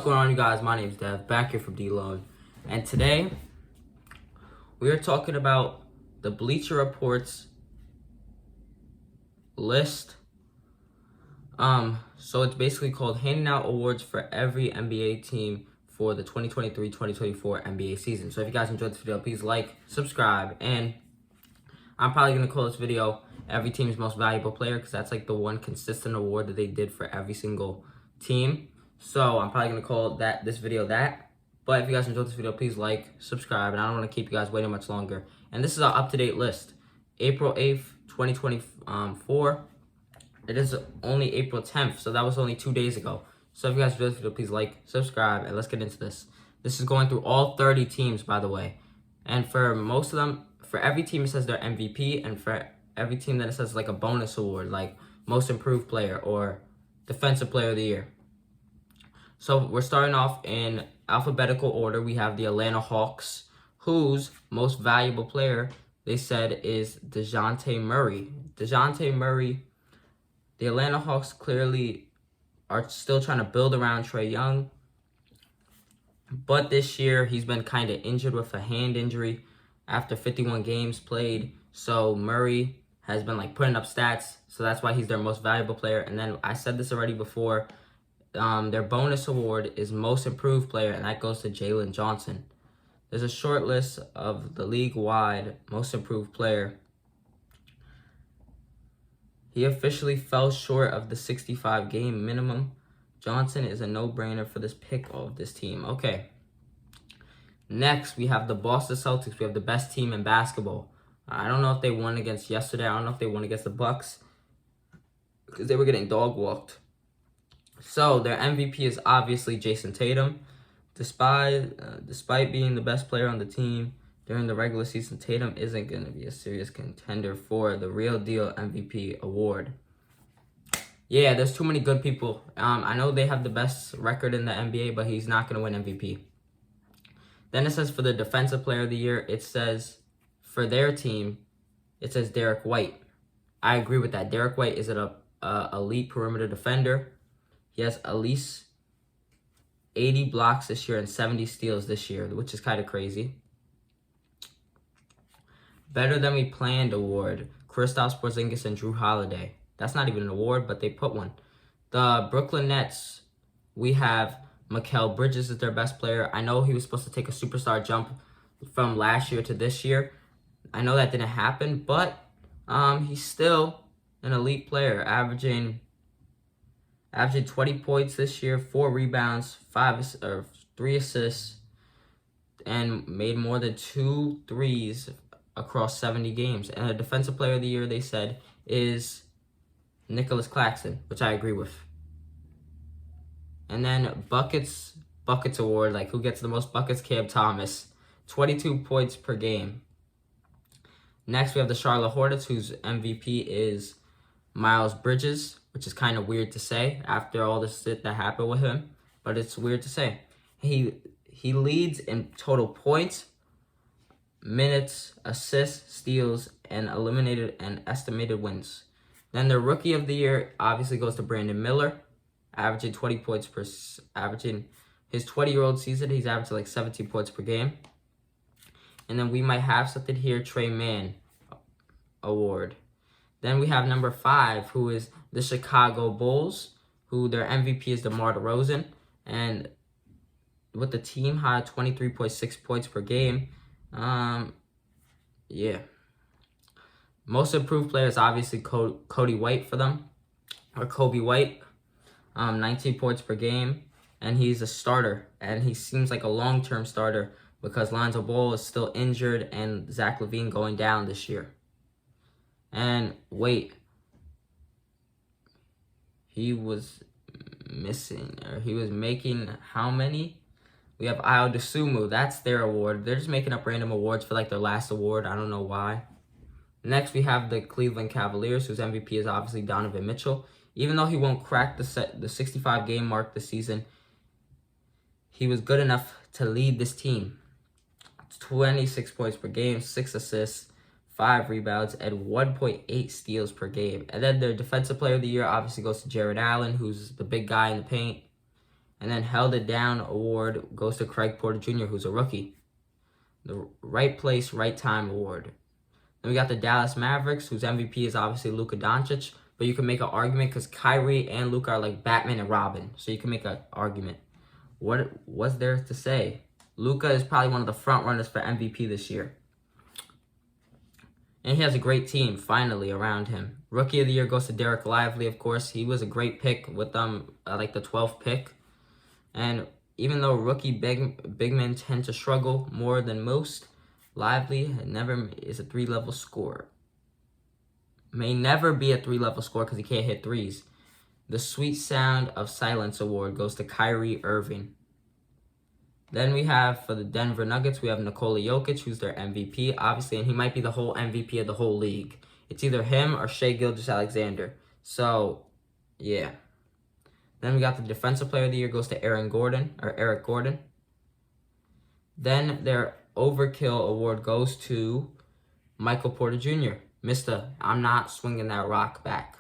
What's going on, you guys? My name is Dev, back here from D-Load, and today we are talking about the Bleacher Reports list. So it's basically called handing out awards for every NBA team for the 2023-2024 NBA season. So if you guys enjoyed this video, please like, subscribe, and I'm probably gonna call this video every team's most valuable player because that's like the one consistent award that they did for every single team. So I'm probably gonna call this video that. But if you guys enjoyed this video, please like, subscribe, and I don't want to keep you guys waiting much longer. And this is our up-to-date list. April 8th, 2024. It is only April 10th, so that was only 2 days ago. So if you guys enjoyed this video, please like, subscribe, and let's get into this. This is going through all 30 teams, by the way. And for most of them, for every team it says their MVP, and for every team that it says like a bonus award, like most improved player or defensive player of the year. So we're starting off in alphabetical order. We have the Atlanta Hawks, whose most valuable player they said is DeJounte Murray. DeJounte Murray, the Atlanta Hawks clearly are still trying to build around Trae Young. But this year he's been kind of injured with a hand injury after 51 games played. So Murray has been like putting up stats. So that's why he's their most valuable player. And then I said this already before. Their bonus award is most improved player, and that goes to Jalen Johnson. There's a short list of the league-wide most improved player. He officially fell short of the 65-game minimum. Johnson is a no-brainer for this pick of this team. Okay. Next, we have the Boston Celtics. We have the best team in basketball. I don't know if they won against yesterday. I don't know if they won against the Bucks because they were getting dog-walked. So their MVP is obviously Jason Tatum. Despite being the best player on the team during the regular season, Tatum isn't going to be a serious contender for the real deal MVP award. Yeah, there's too many good people. I know they have the best record in the NBA, but he's not going to win MVP. Then it says for the defensive player of the year, it says for their team, it says Derek White. I agree with that. Derek White is an elite perimeter defender. He has at least 80 blocks this year and 70 steals this year, which is kind of crazy. Better Than We Planned award, Kristaps Porzingis and Jrue Holiday. That's not even an award, but they put one. The Brooklyn Nets, we have Mikal Bridges as their best player. I know he was supposed to take a superstar jump from last year to this year. I know that didn't happen, but he's still an elite player, averaging 20 points this year, 4 rebounds, 3 assists, and made more than 2 threes across 70 games. And the defensive player of the year, they said, is Nicholas Claxton, which I agree with. And then buckets award, like who gets the most buckets? Cam Thomas, 22 points per game. Next, we have the Charlotte Hornets, whose MVP is Miles Bridges, which is kind of weird to say after all the shit that happened with him, but it's weird to say. He leads in total points, minutes, assists, steals, and eliminated and estimated wins. Then the rookie of the year obviously goes to Brandon Miller, averaging 20 points averaging his 20-year-old season. He's averaging like 17 points per game. And then we might have something here, Trey Mann award. Then we have number 5, who is the Chicago Bulls, who their MVP is DeMar DeRozan. And with the team high 23.6 points per game, yeah. Most improved player is obviously Cody White for them, or Kobe White, 19 points per game. And he's a starter, and he seems like a long-term starter because Lonzo Ball is still injured and Zach LaVine going down this year. And wait, he was missing, or he was making how many? We have Ayo Dosunmu. That's their award. They're just making up random awards for like their last award. I don't know why. Next, we have the Cleveland Cavaliers, whose MVP is obviously Donovan Mitchell. Even though he won't crack the 65-game mark this season, he was good enough to lead this team. 26 points per game, 6 assists, 5 rebounds, and 1.8 steals per game. And then their defensive player of the year obviously goes to Jared Allen, who's the big guy in the paint. And then Held It Down award goes to Craig Porter Jr., who's a rookie. The Right Place, Right Time award. Then we got the Dallas Mavericks, whose MVP is obviously Luka Doncic. But you can make an argument because Kyrie and Luka are like Batman and Robin. So you can make an argument. What was there to say? Luka is probably one of the front runners for MVP this year. And he has a great team, finally, around him. Rookie of the Year goes to Derek Lively, of course. He was a great pick with like the 12th pick. And even though rookie big men tend to struggle more than most, Lively never is a 3-level scorer. May never be a 3-level scorer because he can't hit threes. The Sweet Sound of Silence award goes to Kyrie Irving. Then we have, for the Denver Nuggets, we have Nikola Jokic, who's their MVP, obviously, and he might be the whole MVP of the whole league. It's either him or Shai Gilgeous-Alexander. So, yeah. Then we got the Defensive Player of the Year goes to Eric Gordon. Then their Overkill award goes to Michael Porter Jr., Mr. I'm not swinging that rock back.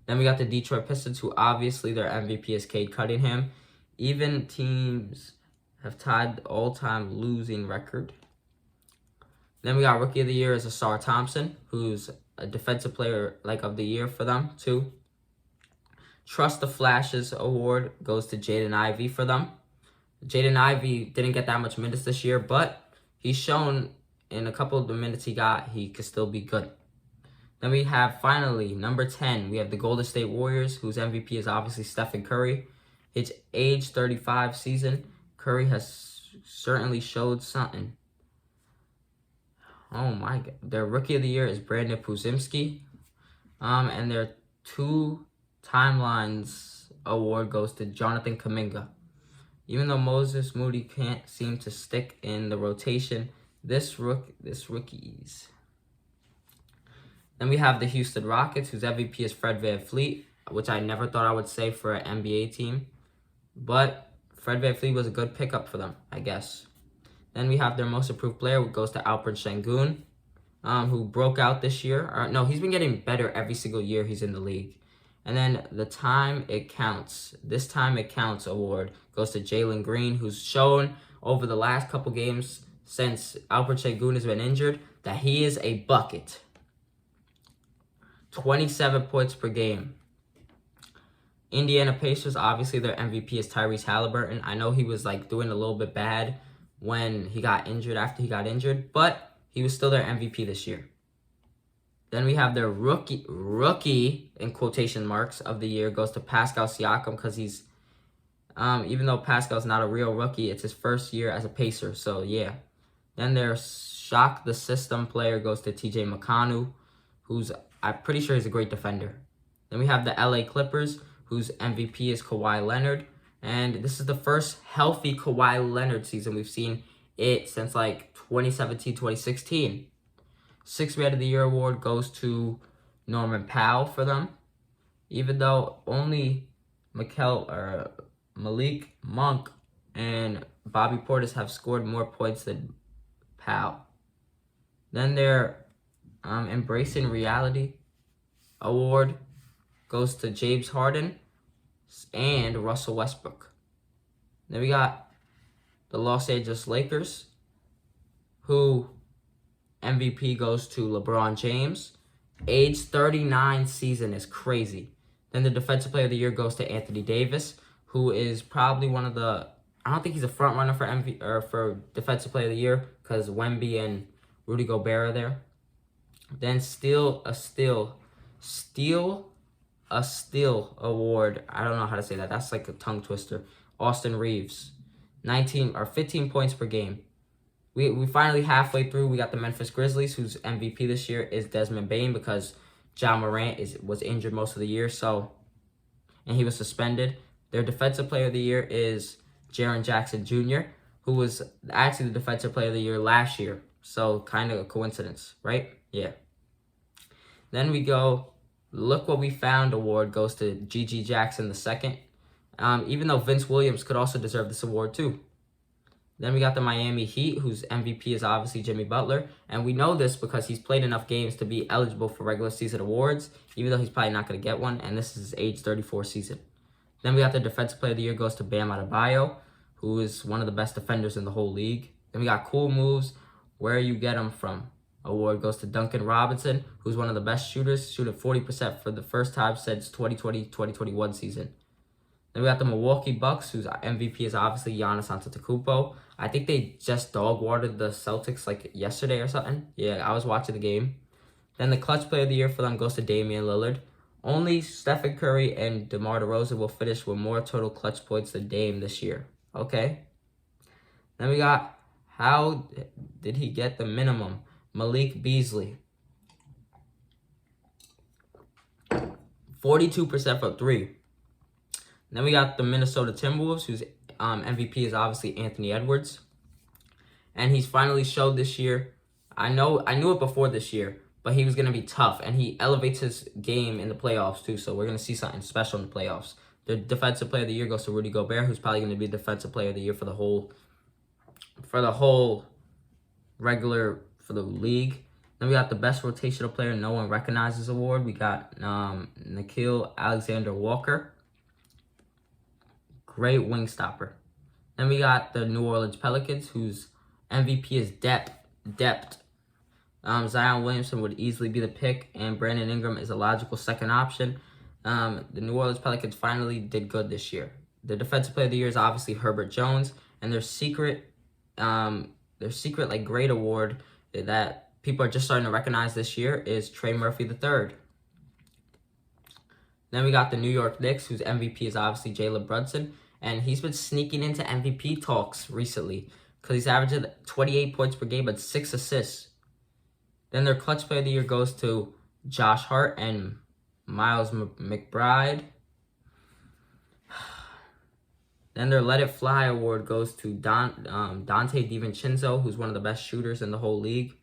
Then we got the Detroit Pistons, who obviously their MVP is Cade Cunningham. Even teams have tied the all-time losing record. Then we got Rookie of the Year is Ausar Thompson, who's a Defensive Player of the Year for them, too. Trust the Flashes award goes to Jaden Ivey for them. Jaden Ivey didn't get that much minutes this year, but he's shown in a couple of the minutes he got, he could still be good. Then we have, finally, number 10, we have the Golden State Warriors, whose MVP is obviously Stephen Curry. His age 35 season, Curry has certainly showed something. Oh my God. Their Rookie of the Year is Brandon Podziemski. And their 2 timelines award goes to Jonathan Kuminga. Even though Moses Moody can't seem to stick in the rotation, this rookie's. Then we have the Houston Rockets, whose MVP is Fred VanVleet, which I never thought I would say for an NBA team. But Fred VanVleet was a good pickup for them, I guess. Then we have their most improved player, which goes to Alperen Sengun, who broke out this year. No, he's been getting better every single year he's in the league. And then the Time It Counts, This Time It Counts award goes to Jalen Green, who's shown over the last couple games since Alperen Sengun has been injured that he is a bucket. 27 points per game. Indiana Pacers, obviously their MVP is Tyrese Halliburton. I know he was doing a little bit bad when he got injured, after he got injured, but he was still their MVP this year. Then we have their rookie in quotation marks of the year goes to Pascal Siakam because he's, even though Pascal's not a real rookie, it's his first year as a Pacer, so yeah. Then their Shock the System player goes to TJ McConnell, who's, I'm pretty sure he's a great defender. Then we have the LA Clippers, whose MVP is Kawhi Leonard, and this is the first healthy Kawhi Leonard season we've seen it since 2017, 2016. Sixth Man of the Year award goes to Norman Powell for them, even though only Malik Monk and Bobby Portis have scored more points than Powell. Then their Embracing Reality award goes to James Harden and Russell Westbrook. Then we got the Los Angeles Lakers, who MVP goes to LeBron James. Age 39 season is crazy. Then the Defensive Player of the Year goes to Anthony Davis, who is probably one of the, I don't think he's a front runner for for Defensive Player of the Year because Wemby and Rudy Gobert are there. Then Steal a Steal award. I don't know how to say that. That's like a tongue twister. Austin Reeves, 15 points per game. We finally halfway through. We got the Memphis Grizzlies, whose MVP this year is Desmond Bane because Ja Morant was injured most of the year, and he was suspended. Their Defensive Player of the Year is Jaren Jackson Jr., who was actually the Defensive Player of the Year last year. So kind of a coincidence, right? Yeah. Then we go, Look What We Found award goes to G.G. Jackson II, even though Vince Williams could also deserve this award too. Then we got the Miami Heat, whose MVP is obviously Jimmy Butler. And we know this because he's played enough games to be eligible for regular season awards, even though he's probably not going to get one. And this is his age 34 season. Then we got the Defensive Player of the Year goes to Bam Adebayo, who is one of the best defenders in the whole league. Then we got Cool Moves, Where You Get 'Em From award goes to Duncan Robinson, who's one of the best shooters, shooting 40% for the first time since 2020-2021 season. Then we got the Milwaukee Bucks, whose MVP is obviously Giannis Antetokounmpo. I think they just dog-watered the Celtics like yesterday or something. Yeah, I was watching the game. Then the Clutch Player of the Year for them goes to Damian Lillard. Only Stephen Curry and DeMar DeRozan will finish with more total clutch points than Dame this year. Okay. Then we got, how did he get the minimum? Malik Beasley. 42% from 3. Then we got the Minnesota Timberwolves, whose MVP is obviously Anthony Edwards. And he's finally showed this year. I knew it before this year, but he was going to be tough. And he elevates his game in the playoffs, too. So we're going to see something special in the playoffs. The Defensive Player of the Year goes to Rudy Gobert, who's probably going to be Defensive Player of the Year for the whole league. Then we got the Best Rotational Player No One Recognizes award. We got Nickeil Alexander-Walker. Great wing stopper. Then we got the New Orleans Pelicans, whose MVP is depth. Zion Williamson would easily be the pick, and Brandon Ingram is a logical second option. The New Orleans Pelicans finally did good this year. The Defensive Player of the Year is obviously Herbert Jones, and their secret like great award that people are just starting to recognize this year is Trey Murphy III. Then we got the New York Knicks, whose MVP is obviously Jalen Brunson, and he's been sneaking into MVP talks recently because he's averaging 28 points per game and 6 assists. Then their Clutch Player of the Year goes to Josh Hart and Miles McBride. Then their Let It Fly award goes to Dante DiVincenzo, who's one of the best shooters in the whole league.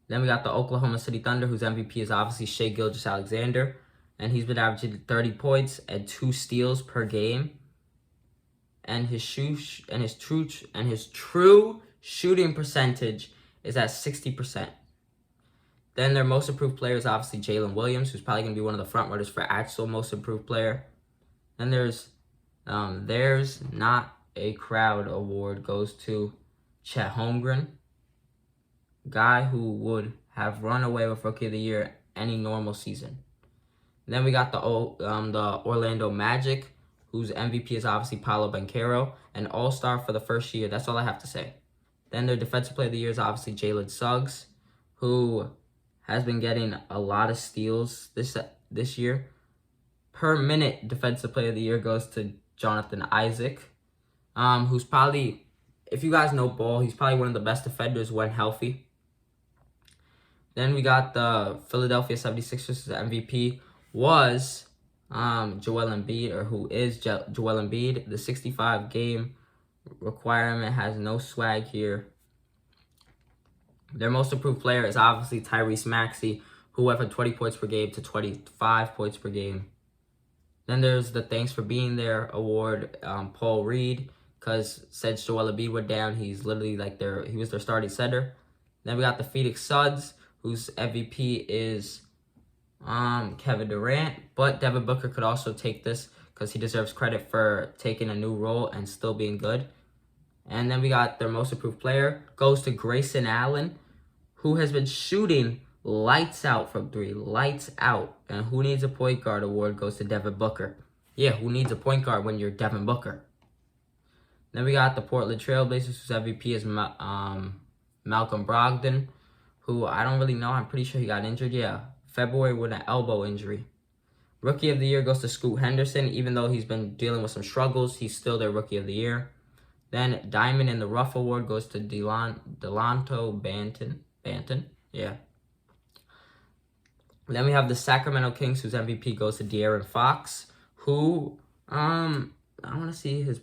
Then we got the Oklahoma City Thunder, whose MVP is obviously Shai Gilgeous-Alexander, and he's been averaging 30 points and 2 steals per game. And his true shooting percentage is at 60%. Then their Most Improved Player is obviously Jalen Williams, who's probably going to be one of the front runners for actual Most Improved Player. Then there's Not a Crowd award goes to Chet Holmgren, guy who would have run away with Rookie of the Year any normal season. And then we got the Orlando Magic, whose MVP is obviously Paolo Banchero, an all-star for the first year. That's all I have to say. Then their Defensive Player of the Year is obviously Jalen Suggs, who has been getting a lot of steals this year. Per minute, Defensive Player of the Year goes to Jonathan Isaac, who's probably, if you guys know ball, he's probably one of the best defenders when healthy. Then we got the Philadelphia 76ers. The MVP was Joel Embiid, or who is Joel Embiid. The 65-game requirement has no swag here. Their Most Improved Player is obviously Tyrese Maxey, who went from 20 points per game to 25 points per game. Then there's the Thanks for Being There award, Paul Reed, because since Joel Embiid went down, he's literally like he was their starting center. Then we got the Phoenix Suns, whose MVP is Kevin Durant, but Devin Booker could also take this because he deserves credit for taking a new role and still being good. And then we got their Most Improved Player goes to Grayson Allen, who has been shooting lights out from 3, lights out. And Who Needs a Point Guard award goes to Devin Booker. Yeah, who needs a point guard when you're Devin Booker? Then we got the Portland Trailblazers, whose MVP is Malcolm Brogdon, who I don't really know. I'm pretty sure he got injured. Yeah, February with an elbow injury. Rookie of the Year goes to Scoot Henderson. Even though he's been dealing with some struggles, he's still their Rookie of the Year. Then Diamond in the Rough award goes to Delonto Banton. Yeah. Then we have the Sacramento Kings, whose MVP goes to De'Aaron Fox, who, I want to see his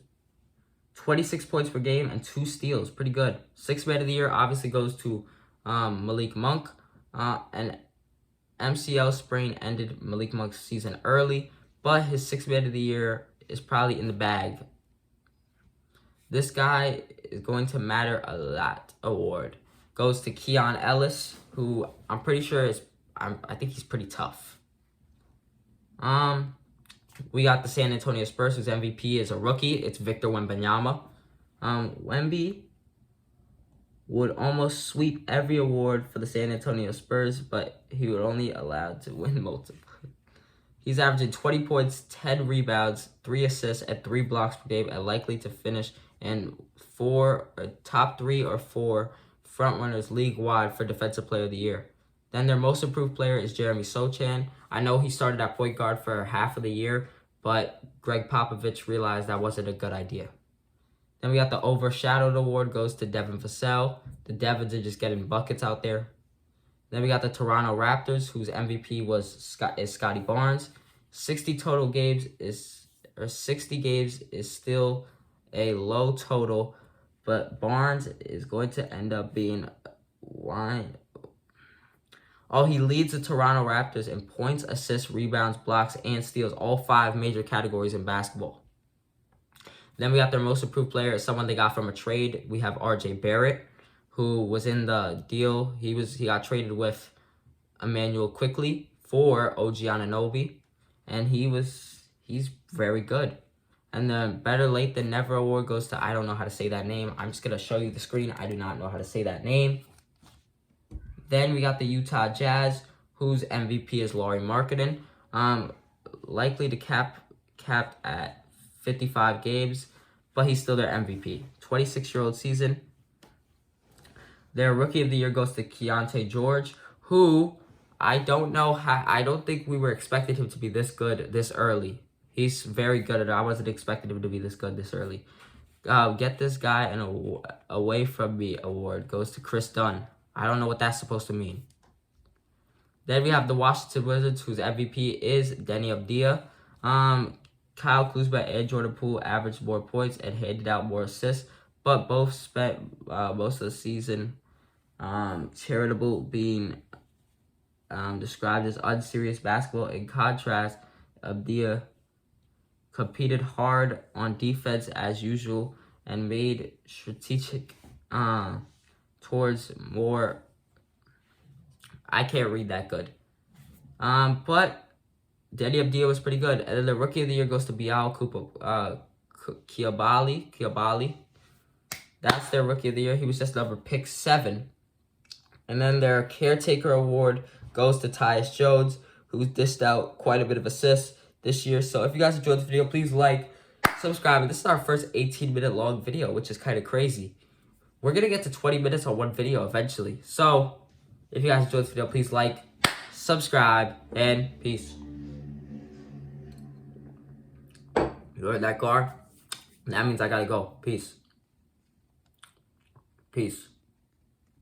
26 points per game and 2 steals. Pretty good. Sixth Man of the Year obviously goes to Malik Monk. An MCL sprain ended Malik Monk's season early, but his Sixth Man of the Year is probably in the bag. This guy is going to matter a lot award goes to Keon Ellis, who I'm pretty sure I think he's pretty tough. We got the San Antonio Spurs, whose MVP is a rookie. It's Victor Wembanyama. Wemby would almost sweep every award for the San Antonio Spurs, but he would only allowed to win multiple. He's averaging 20 points, 10 rebounds, 3 assists, and 3 blocks per game, and likely to finish in top 3 or 4 frontrunners league-wide for Defensive Player of the Year. Then their most improved player is Jeremy Sochan. I know he started at point guard for half of the year, but Greg Popovich realized that wasn't a good idea. Then we got the Overshadowed Award goes to Devin Vassell. The Devins are just getting buckets out there. Then we got the Toronto Raptors, whose MVP is Scotty Barnes. 60 games is still a low total, but Barnes is going to end up being he leads the Toronto Raptors in points, assists, rebounds, blocks, and steals, all 5 major categories in basketball. Then we got their most improved player is someone they got from a trade. We have R.J. Barrett, who was in the deal. He got traded with Emmanuel Quickley for OG Anunoby, and he's very good. And the Better Late Than Never Award goes to, I don't know how to say that name. I'm just going to show you the screen. I do not know how to say that name. Then we got the Utah Jazz, whose MVP is Lauri Markkanen. Likely to capped at 55 games, but he's still their MVP. 26-year-old season. Their Rookie of the Year goes to Keontae George, who I don't think we were expecting him to be this good this early. He's very good at it. I wasn't expecting him to be this good this early. Get this guy an Away From Me award goes to Chris Dunn. I don't know what that's supposed to mean. Then we have the Washington Wizards, whose MVP is Deni Avdija. Kyle Kuzma and Jordan Poole averaged more points and handed out more assists, but both spent most of the season charitable, being described as unserious basketball. In contrast, Avdija competed hard on defense as usual and made strategic towards more. I can't read that good. But Deni Avdija was pretty good. And then the Rookie of the Year goes to Bilal Coulibaly. That's their Rookie of the Year. He was just number pick 7. And then their Caretaker Award goes to Tyus Jones, who's dished out quite a bit of assists this year. So if you guys enjoyed the video, please like, subscribe. And this is our first 18-minute long video, which is kind of crazy. We're going to get to 20 minutes on one video eventually. So if you guys enjoyed this video, please like, subscribe, and peace. You heard that car? That means I gotta go. Peace. Peace.